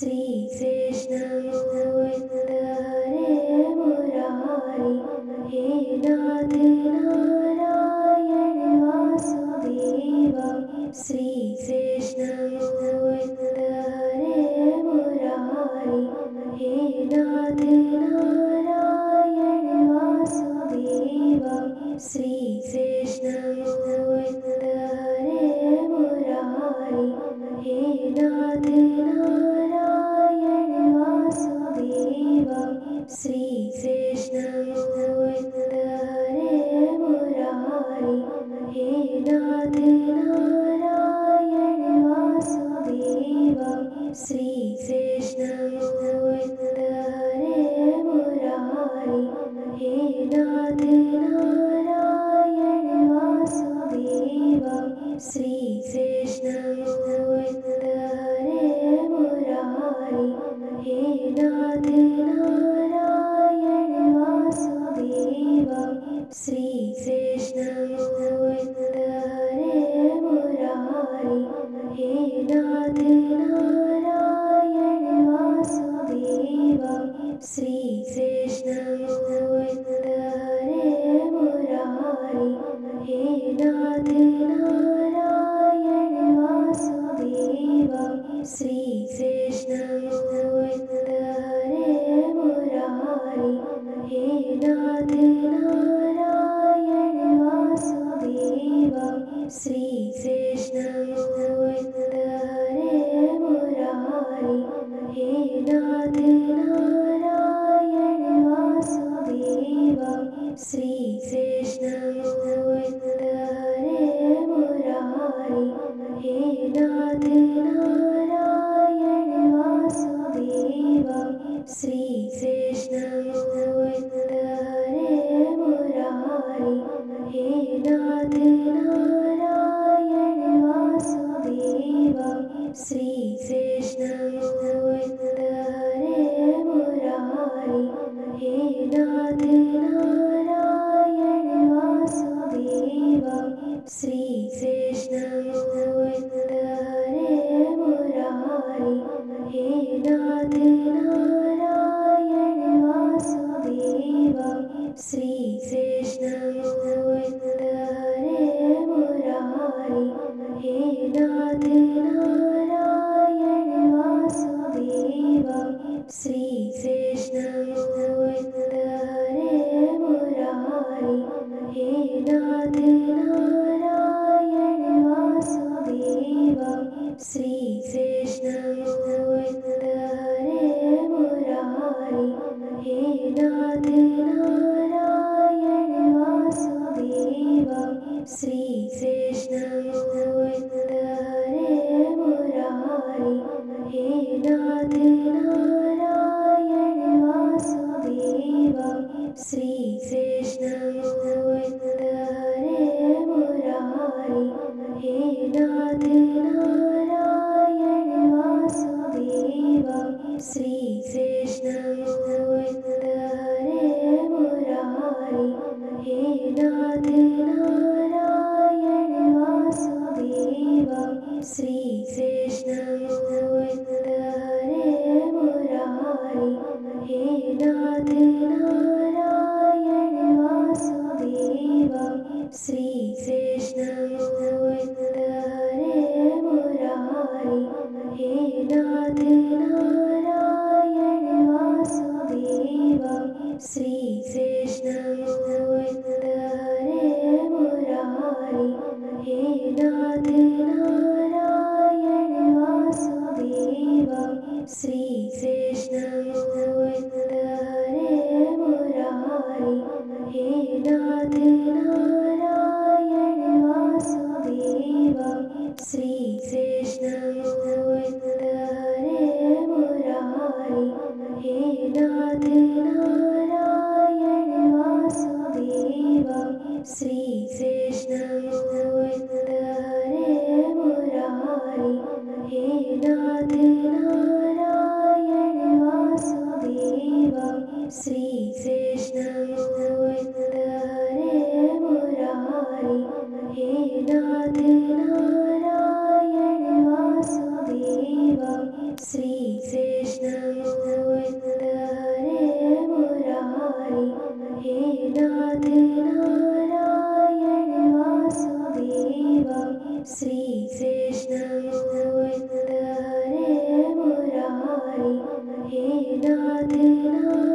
Shri Krishna Govind हरे Murari, हे नाथ Narayan Vasudev. Shri Krishna Govind हरे Murari, हे नाथ Narayan Vasudev. Shri Krishna Govind हरे Murari, हे नाथ Narayan Vasudev. Shri Krishna Govind हरे Murari, हे नाथ Narayan Vasudev. Shri Krishna Govind हरे Murari, हे नाथ Narayan Vasudev. Shri Krishna Govind हरे Murari, हे नाथ Narayan Vasudev. Shri Krishna Govind हरे Murari, हे नाथ Narayan Vasudev. Shri Krishna Govind हरे Murari, हे नाथ Narayan Vasudev. Shri Krishna Govind हरे Murari, हे नाथ Narayan Vasudev. Shri Krishna Govind हरे Murari, हे नाथ Narayan Vasudev. Shri Krishna Govind हरे Murari, हे नाथ Narayan Vasudev. Shri Krishna Govind हरे Murari, हे नाथ Narayan Vasudev. Shri Krishna Govind हरे Murari, हे नाथ Narayan Vasudev. Shri Krishna Govind हरे Murari, हे नाथ Narayan Vasudev. Shri Krishna Govind हरे Murari, हे नाथ Narayan Vasudev. Shri Krishna Govind हरे Murari, हे नाथ Narayan Vasudev. Shri Krishna Govind हरे Murari, हे नाथ Narayan Vasudev. Shri Krishna Govind हरे Murari, हे नाथ Narayan Vasudev. Shri Krishna Govind हरे Murari, हे नाथ Narayan Vasudev. Shri Krishna Govind हरे Murari, हे नाथ Narayan Vasudev. Shri Krishna Govind हरे Murari, हे नाथ Narayan Vasudev. Shri Krishna Govind हरे Murari, हे नाथ Narayan Vasudev. Shri Krishna Govind हरे Murari, हे नाथ Narayan Vasudev. Shri Krishna Govind हरे Murari, हे नाथ Narayan Vasudev. Shri Krishna Govind हरे Murari, हे नाथ Narayan Vasudev. Shri Krishna Govind हरे Murari, हे नाथ Narayan Vasudev. Shri Krishna Govind हरे Murari, हे नाथ Narayan Vasudev. Shri Krishna Govind हरे Murari, हे नाथ Narayan Vasudeva, Shri Krishna Govind हरे Murari, हे नाथ Narayan